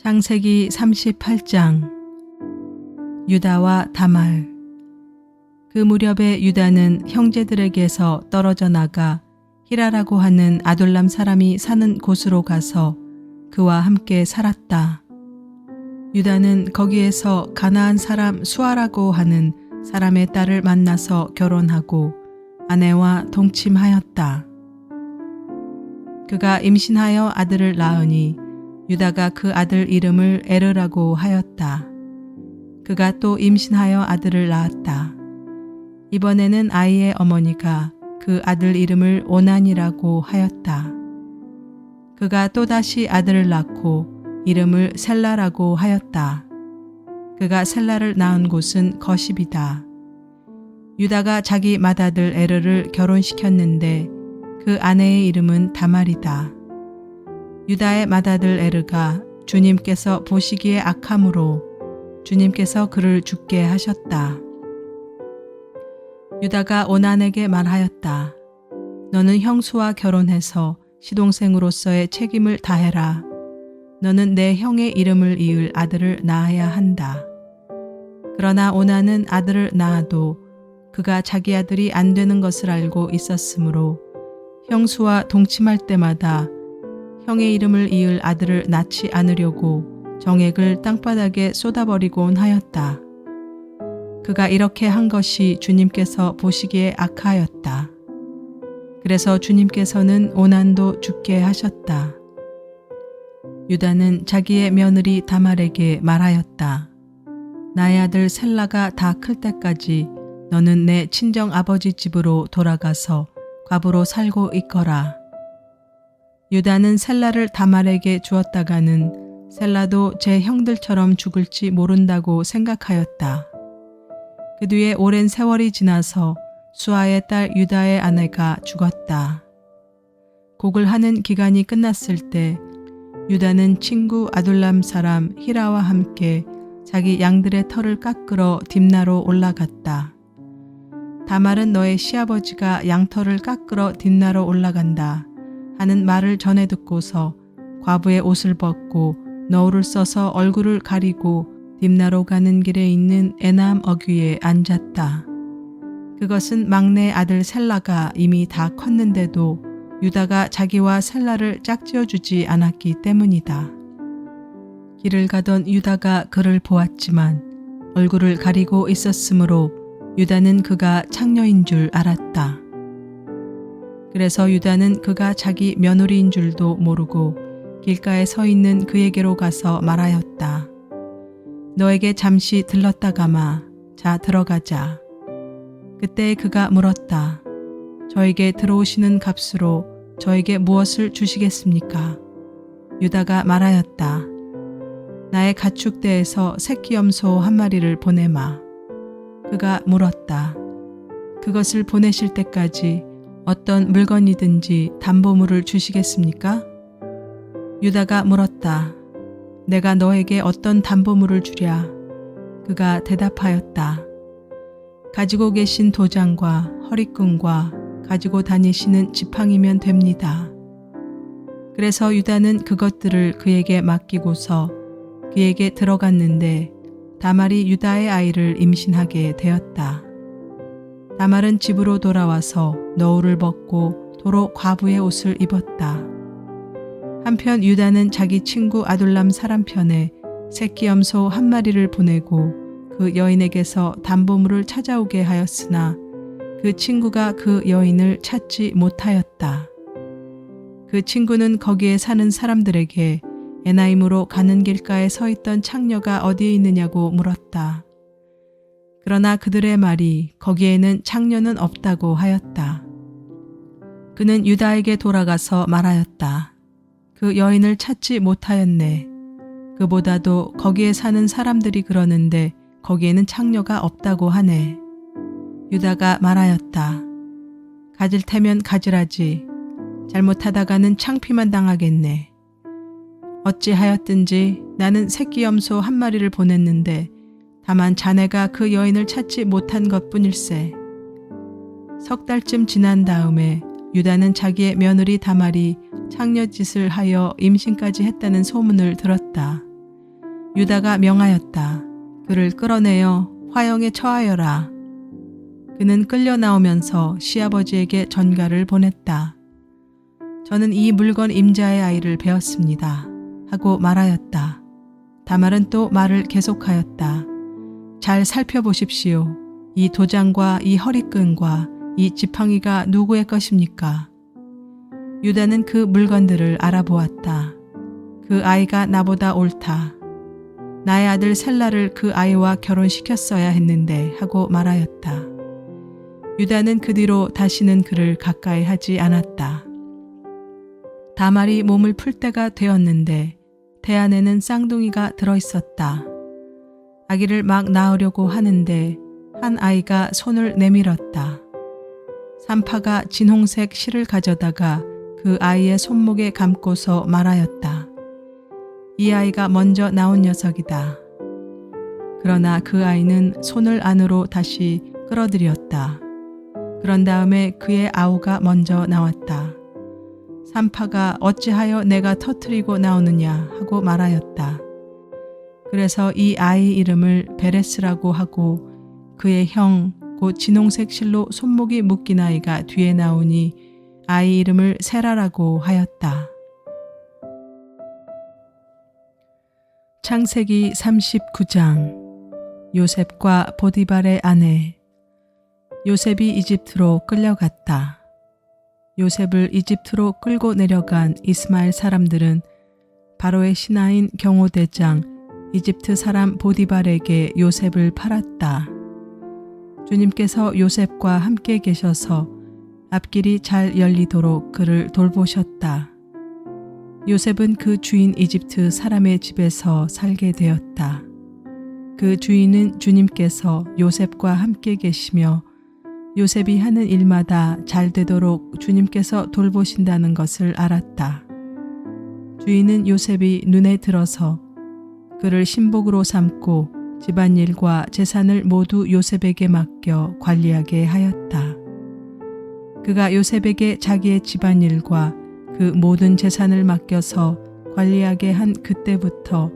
창세기 38장. 유다와 다말. 그 무렵에 유다는 형제들에게서 떨어져 나가 히라라고 하는 아둘람 사람이 사는 곳으로 가서 그와 함께 살았다. 유다는 거기에서 가나안 사람 수아라고 하는 사람의 딸을 만나서 결혼하고 아내와 동침하였다. 그가 임신하여 아들을 낳으니 유다가 그 아들 이름을 에르라고 하였다. 그가 또 임신하여 아들을 낳았다. 이번에는 아이의 어머니가 그 아들 이름을 오난이라고 하였다. 그가 또다시 아들을 낳고 이름을 셀라라고 하였다. 그가 셀라를 낳은 곳은 거십이다. 유다가 자기 맏아들 에르를 결혼시켰는데 그 아내의 이름은 다말이다. 유다의 맏아들 에르가 주님께서 보시기에 악함으로 주님께서 그를 죽게 하셨다. 유다가 오난에게 말하였다. 너는 형수와 결혼해서 시동생으로서의 책임을 다해라. 너는 내 형의 이름을 이을 아들을 낳아야 한다. 그러나 오난은 아들을 낳아도 그가 자기 아들이 안 되는 것을 알고 있었으므로 형수와 동침할 때마다 형의 이름을 이을 아들을 낳지 않으려고 정액을 땅바닥에 쏟아버리곤 하였다. 그가 이렇게 한 것이 주님께서 보시기에 악하였다. 그래서 주님께서는 오난도 죽게 하셨다. 유다는 자기의 며느리 다말에게 말하였다. 나의 아들 셀라가 다 클 때까지 너는 내 친정 아버지 집으로 돌아가서 과부로 살고 있거라. 유다는 셀라를 다말에게 주었다가는 셀라도 제 형들처럼 죽을지 모른다고 생각하였다. 그 뒤에 오랜 세월이 지나서 수아의 딸 유다의 아내가 죽었다. 곡을 하는 기간이 끝났을 때 유다는 친구 아둘람 사람 히라와 함께 자기 양들의 털을 깎으러 딥나로 올라갔다. 다말은 너의 시아버지가 양털을 깎으러 딥나로 올라간다 하는 말을 전해 듣고서 과부의 옷을 벗고 너울을 써서 얼굴을 가리고 딥나로 가는 길에 있는 에남 어귀에 앉았다. 그것은 막내 아들 셀라가 이미 다 컸는데도 유다가 자기와 셀라를 짝지어주지 않았기 때문이다. 길을 가던 유다가 그를 보았지만 얼굴을 가리고 있었으므로 유다는 그가 창녀인 줄 알았다. 그래서 유다는 그가 자기 며느리인 줄도 모르고 길가에 서 있는 그에게로 가서 말하였다. 너에게 잠시 들렀다가마 자 들어가자. 그때 그가 물었다. 저에게 들어오시는 값으로 저에게 무엇을 주시겠습니까? 유다가 말하였다. 나의 가축대에서 새끼 염소 한 마리를 보내마. 그가 물었다. 그것을 보내실 때까지 어떤 물건이든지 담보물을 주시겠습니까? 유다가 물었다. 내가 너에게 어떤 담보물을 주랴? 그가 대답하였다. 가지고 계신 도장과 허리끈과 가지고 다니시는 지팡이면 됩니다. 그래서 유다는 그것들을 그에게 맡기고서 그에게 들어갔는데 다말이 유다의 아이를 임신하게 되었다. 다말은 집으로 돌아와서 너울을 벗고 도로 과부의 옷을 입었다. 한편 유다는 자기 친구 아둘람 사람 편에 새끼 염소 한 마리를 보내고 그 여인에게서 담보물을 찾아오게 하였으나 그 친구가 그 여인을 찾지 못하였다. 그 친구는 거기에 사는 사람들에게 에나임으로 가는 길가에 서 있던 창녀가 어디에 있느냐고 물었다. 그러나 그들의 말이 거기에는 창녀는 없다고 하였다. 그는 유다에게 돌아가서 말하였다. 그 여인을 찾지 못하였네. 그보다도 거기에 사는 사람들이 그러는데 거기에는 창녀가 없다고 하네. 유다가 말하였다. 가질 테면 가지라지. 잘못하다가는 창피만 당하겠네. 어찌하였든지 나는 새끼 염소 한 마리를 보냈는데 다만 자네가 그 여인을 찾지 못한 것뿐일세. 석 달쯤 지난 다음에 유다는 자기의 며느리 다말이 창녀짓을 하여 임신까지 했다는 소문을 들었다. 유다가 명하였다. 그를 끌어내어 화형에 처하여라. 그는 끌려 나오면서 시아버지에게 전가를 보냈다. 저는 이 물건 임자의 아이를 배웠습니다. 하고 말하였다. 다말은 또 말을 계속하였다. 잘 살펴보십시오. 이 도장과 이 허리끈과 이 지팡이가 누구의 것입니까? 유다는 그 물건들을 알아보았다. 그 아이가 나보다 옳다. 나의 아들 셀라를 그 아이와 결혼시켰어야 했는데 하고 말하였다. 유다는 그 뒤로 다시는 그를 가까이 하지 않았다. 다말이 몸을 풀 때가 되었는데 태 안에는 쌍둥이가 들어있었다. 아기를 막 낳으려고 하는데 한 아이가 손을 내밀었다. 산파가 진홍색 실을 가져다가 그 아이의 손목에 감고서 말하였다. 이 아이가 먼저 나온 녀석이다. 그러나 그 아이는 손을 안으로 다시 끌어들였다. 그런 다음에 그의 아우가 먼저 나왔다. 산파가 어찌하여 내가 터뜨리고 나오느냐 하고 말하였다. 그래서 이 아이 이름을 베레스라고 하고 그의 형 곧 진홍색 실로 손목이 묶인 아이가 뒤에 나오니 아이 이름을 세라라고 하였다. 창세기 39장. 요셉과 보디발의 아내. 요셉이 이집트로 끌려갔다. 요셉을 이집트로 끌고 내려간 이스마엘 사람들은 바로의 신하인 경호대장 이집트 사람 보디발에게 요셉을 팔았다. 주님께서 요셉과 함께 계셔서 앞길이 잘 열리도록 그를 돌보셨다. 요셉은 그 주인 이집트 사람의 집에서 살게 되었다. 그 주인은 주님께서 요셉과 함께 계시며 요셉이 하는 일마다 잘 되도록 주님께서 돌보신다는 것을 알았다. 주인은 요셉이 눈에 들어서 그를 신복으로 삼고 집안일과 재산을 모두 요셉에게 맡겨 관리하게 하였다. 그가 요셉에게 자기의 집안일과 그 모든 재산을 맡겨서 관리하게 한 그때부터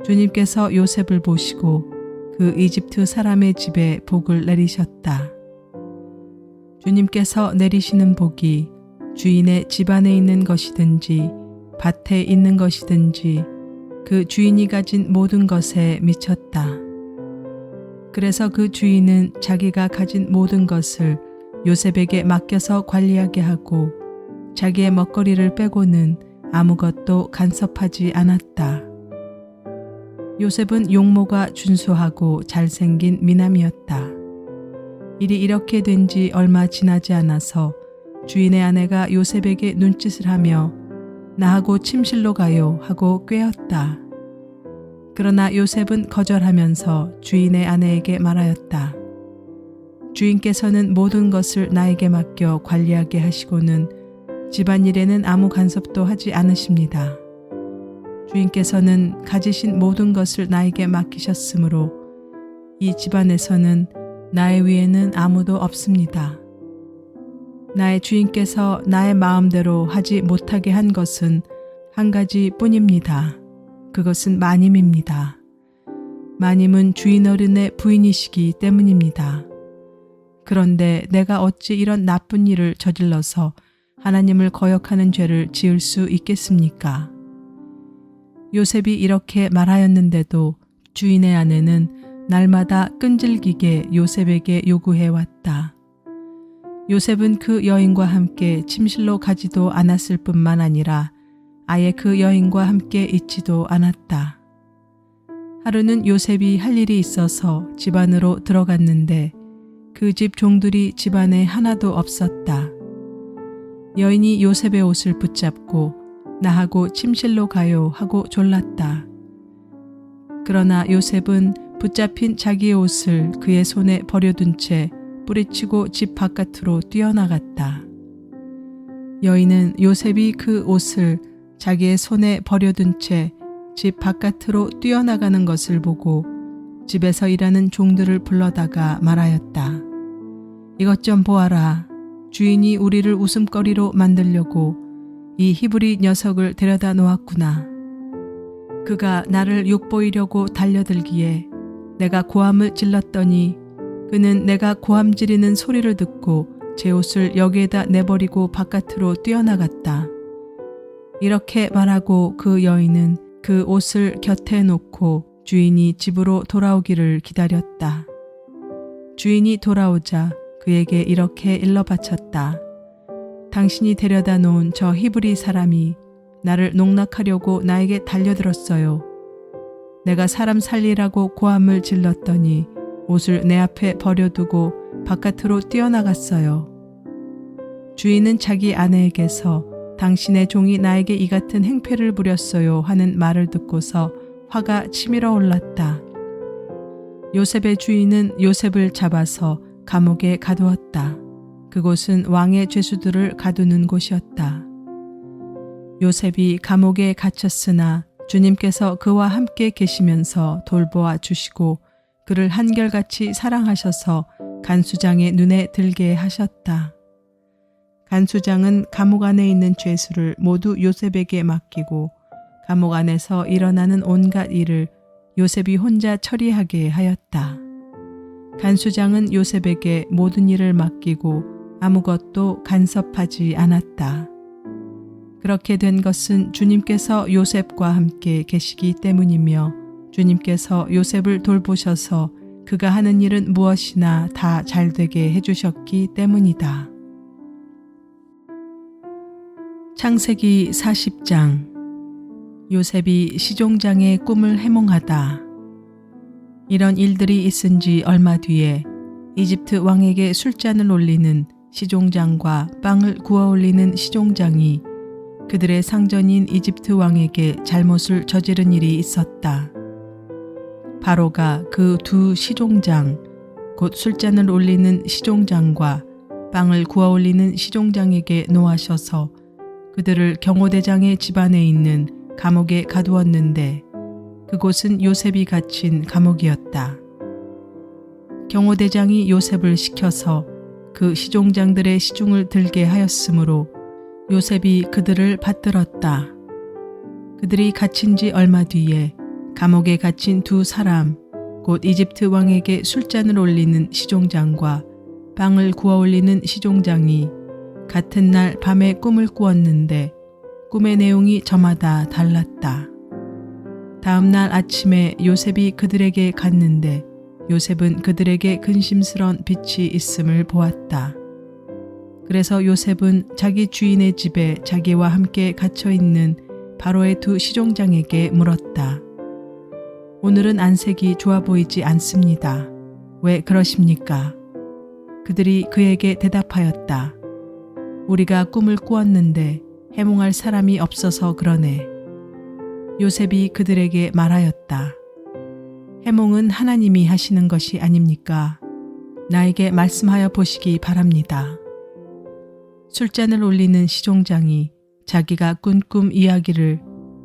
주님께서 요셉을 보시고 그 이집트 사람의 집에 복을 내리셨다. 주님께서 내리시는 복이 주인의 집안에 있는 것이든지 밭에 있는 것이든지 그 주인이 가진 모든 것에 미쳤다. 그래서 그 주인은 자기가 가진 모든 것을 요셉에게 맡겨서 관리하게 하고 자기의 먹거리를 빼고는 아무것도 간섭하지 않았다. 요셉은 용모가 준수하고 잘생긴 미남이었다. 일이 이렇게 된 지 얼마 지나지 않아서 주인의 아내가 요셉에게 눈짓을 하며 나하고 침실로 가요 하고 꾀었다. 그러나 요셉은 거절하면서 주인의 아내에게 말하였다. 주인께서는 모든 것을 나에게 맡겨 관리하게 하시고는 집안일에는 아무 간섭도 하지 않으십니다. 주인께서는 가지신 모든 것을 나에게 맡기셨으므로 이 집안에서는 나의 위에는 아무도 없습니다. 나의 주인께서 나의 마음대로 하지 못하게 한 것은 한 가지 뿐입니다. 그것은 마님입니다. 마님은 주인 어른의 부인이시기 때문입니다. 그런데 내가 어찌 이런 나쁜 일을 저질러서 하나님을 거역하는 죄를 지을 수 있겠습니까? 요셉이 이렇게 말하였는데도 주인의 아내는 날마다 끈질기게 요셉에게 요구해왔다. 요셉은 그 여인과 함께 침실로 가지도 않았을 뿐만 아니라 아예 그 여인과 함께 있지도 않았다. 하루는 요셉이 할 일이 있어서 집 안으로 들어갔는데 그 집 종들이 집 안에 하나도 없었다. 여인이 요셉의 옷을 붙잡고 나하고 침실로 가요 하고 졸랐다. 그러나 요셉은 붙잡힌 자기의 옷을 그의 손에 버려둔 채 뿌리치고 집 바깥으로 뛰어나갔다. 여인은 요셉이 그 옷을 자기의 손에 버려둔 채 집 바깥으로 뛰어나가는 것을 보고 집에서 일하는 종들을 불러다가 말하였다. 이것 좀 보아라. 주인이 우리를 웃음거리로 만들려고 이 히브리 녀석을 데려다 놓았구나. 그가 나를 욕보이려고 달려들기에 내가 고함을 질렀더니 그는 내가 고함 지르는 소리를 듣고 제 옷을 여기에다 내버리고 바깥으로 뛰어나갔다. 이렇게 말하고 그 여인은 그 옷을 곁에 놓고 주인이 집으로 돌아오기를 기다렸다. 주인이 돌아오자 그에게 이렇게 일러 바쳤다. 당신이 데려다 놓은 저 히브리 사람이 나를 농락하려고 나에게 달려들었어요. 내가 사람 살리라고 고함을 질렀더니 옷을 내 앞에 버려두고 바깥으로 뛰어나갔어요. 주인은 자기 아내에게서 당신의 종이 나에게 이 같은 행패를 부렸어요 하는 말을 듣고서 화가 치밀어 올랐다. 요셉의 주인은 요셉을 잡아서 감옥에 가두었다. 그곳은 왕의 죄수들을 가두는 곳이었다. 요셉이 감옥에 갇혔으나 주님께서 그와 함께 계시면서 돌보아 주시고 그를 한결같이 사랑하셔서 간수장의 눈에 들게 하셨다. 간수장은 감옥 안에 있는 죄수를 모두 요셉에게 맡기고 감옥 안에서 일어나는 온갖 일을 요셉이 혼자 처리하게 하였다. 간수장은 요셉에게 모든 일을 맡기고 아무것도 간섭하지 않았다. 그렇게 된 것은 주님께서 요셉과 함께 계시기 때문이며 주님께서 요셉을 돌보셔서 그가 하는 일은 무엇이나 다 잘되게 해주셨기 때문이다. 창세기 40장. 요셉이 시종장의 꿈을 해몽하다. 이런 일들이 있은 지 얼마 뒤에 이집트 왕에게 술잔을 올리는 시종장과 빵을 구워 올리는 시종장이 그들의 상전인 이집트 왕에게 잘못을 저지른 일이 있었다. 바로가 그 두 시종장, 곧 술잔을 올리는 시종장과 빵을 구워 올리는 시종장에게 노하셔서 그들을 경호대장의 집안에 있는 감옥에 가두었는데 그곳은 요셉이 갇힌 감옥이었다. 경호대장이 요셉을 시켜서 그 시종장들의 시중을 들게 하였으므로 요셉이 그들을 받들었다. 그들이 갇힌 지 얼마 뒤에 감옥에 갇힌 두 사람, 곧 이집트 왕에게 술잔을 올리는 시종장과 빵을 구워 올리는 시종장이 같은 날 밤에 꿈을 꾸었는데 꿈의 내용이 저마다 달랐다. 다음 날 아침에 요셉이 그들에게 갔는데 요셉은 그들에게 근심스런 빛이 있음을 보았다. 그래서 요셉은 자기 주인의 집에 자기와 함께 갇혀 있는 바로의 두 시종장에게 물었다. 오늘은 안색이 좋아 보이지 않습니다. 왜 그러십니까? 그들이 그에게 대답하였다. 우리가 꿈을 꾸었는데 해몽할 사람이 없어서 그러네. 요셉이 그들에게 말하였다. 해몽은 하나님이 하시는 것이 아닙니까? 나에게 말씀하여 보시기 바랍니다. 술잔을 올리는 시종장이 자기가 꾼 꿈 이야기를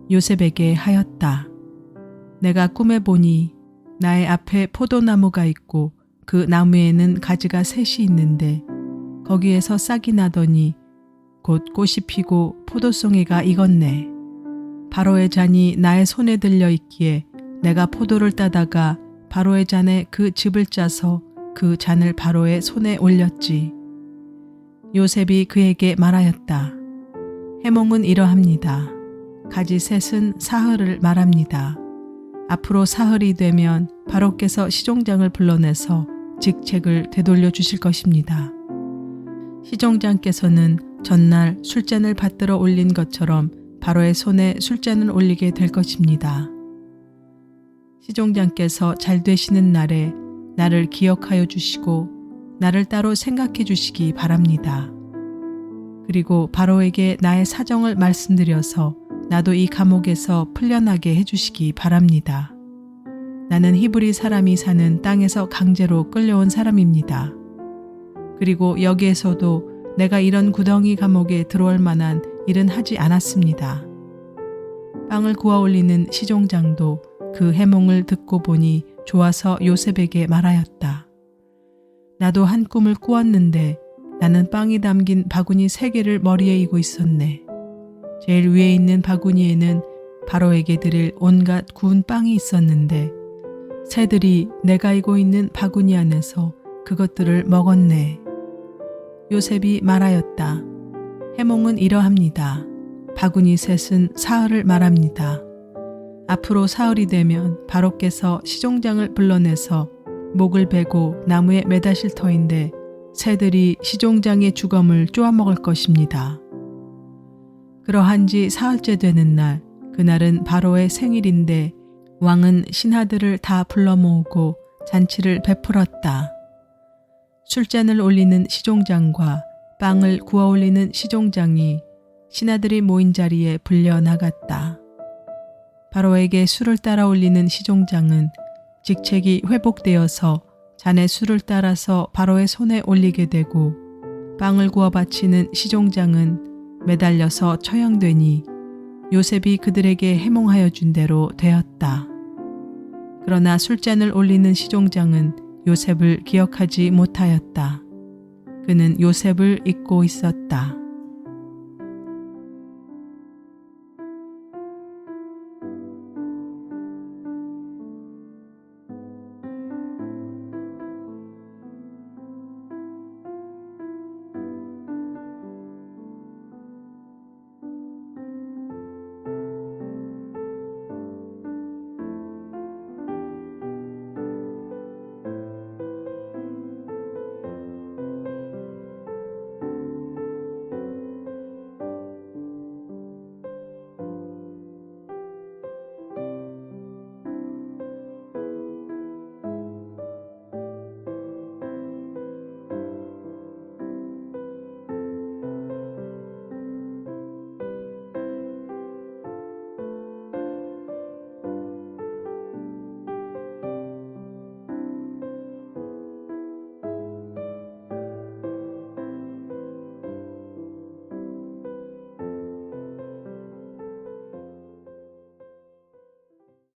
요셉에게 하였다. 내가 꿈에 보니 나의 앞에 포도나무가 있고 그 나무에는 가지가 셋이 있는데 거기에서 싹이 나더니 곧 꽃이 피고 포도송이가 익었네. 바로의 잔이 나의 손에 들려 있기에 내가 포도를 따다가 바로의 잔에 그 즙을 짜서 그 잔을 바로의 손에 올렸지. 요셉이 그에게 말하였다. 해몽은 이러합니다. 가지 셋은 사흘을 말합니다. 앞으로 사흘이 되면 바로께서 시종장을 불러내서 직책을 되돌려 주실 것입니다. 시종장께서는 전날 술잔을 받들어 올린 것처럼 바로의 손에 술잔을 올리게 될 것입니다. 시종장께서 잘 되시는 날에 나를 기억하여 주시고 나를 따로 생각해 주시기 바랍니다. 그리고 바로에게 나의 사정을 말씀드려서 나도 이 감옥에서 풀려나게 해주시기 바랍니다. 나는 히브리 사람이 사는 땅에서 강제로 끌려온 사람입니다. 그리고 여기에서도 내가 이런 구덩이 감옥에 들어올 만한 일은 하지 않았습니다. 빵을 구워 올리는 시종장도 그 해몽을 듣고 보니 좋아서 요셉에게 말하였다. 나도 한 꿈을 꾸었는데 나는 빵이 담긴 바구니 3개를 머리에 이고 있었네. 제일 위에 있는 바구니에는 바로에게 드릴 온갖 구운 빵이 있었는데 새들이 내가 이고 있는 바구니 안에서 그것들을 먹었네. 요셉이 말하였다. 해몽은 이러합니다. 바구니 셋은 사흘을 말합니다. 앞으로 사흘이 되면 바로께서 시종장을 불러내서 목을 베고 나무에 매다실 터인데 새들이 시종장의 주검을 쪼아먹을 것입니다. 그러한 지 사흘째 되는 날, 그날은 바로의 생일인데 왕은 신하들을 다 불러 모으고 잔치를 베풀었다. 술잔을 올리는 시종장과 빵을 구워 올리는 시종장이 신하들이 모인 자리에 불려 나갔다. 바로에게 술을 따라 올리는 시종장은 직책이 회복되어서 잔에 술을 따라서 바로의 손에 올리게 되고 빵을 구워 바치는 시종장은 매달려서 처형되니 요셉이 그들에게 해몽하여 준 대로 되었다. 그러나 술잔을 올리는 시종장은 요셉을 기억하지 못하였다. 그는 요셉을 잊고 있었다.